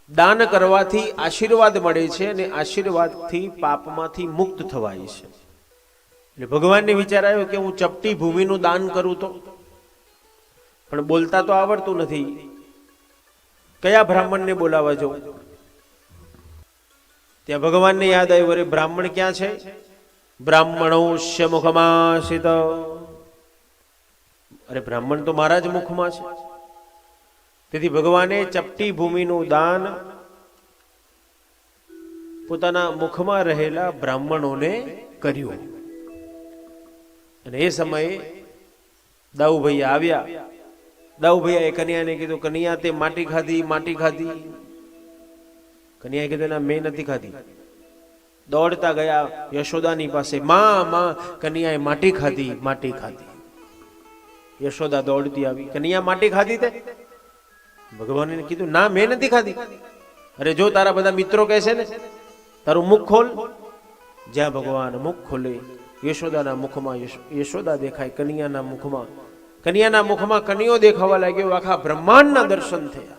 દાન કરવાથી આશીર્વાદ મળે છે અને આશીર્વાદથી પાપમાંથી મુક્ત થવાય છે. એટલે ભગવાનને વિચાર આવ્યો કે હું ચપટી ભૂમિનું દાન કરું તો, પણ બોલતા તો આવડતું નથી, કયા બ્રાહ્મણને બોલાવવા જવું? ત્યાં ભગવાનને યાદ આવ્યું, અરે બ્રાહ્મણ ક્યાં છે? બ્રાહ્મણોસ્ય મુખમાસિત, અરે બ્રાહ્મણ તો મારા જ મુખમાં છે. તેથી ભગવાને ચપટી ભૂમિનું દાન પોતાના મુખમાં રહેલા બ્રાહ્મણોને કર્યું. અને એ સમયે દાઉભૈયા આવ્યા. દાઉભૈયાએ કન્યાને કીધું, કન્યા તે માટી ખાધી, માટી ખાધી. કન્યાએ કીધું, ના મેં નથી ખાધી. દોડતા ગયા યશોદાની પાસે, માં માં કન્યાએ માટી ખાધી, માટી ખાધી. યશોદા દોડતી આવી, કન્યા માટી ખાધી તે? ભગવાને કીધું, ના મેં નથી ખાધી. અરે જો તારા બધા મિત્રો કહે છે ને, તારું મુખ ખોલ. જ્યાં ભગવાન મુખ ખોલે, યશોદાના મુખમાં યશોદા દેખાય, કન્યાના મુખમાં કન્યાઓ દેખાવા લાગ્યો. આખા બ્રહ્માંડના દર્શન થયા.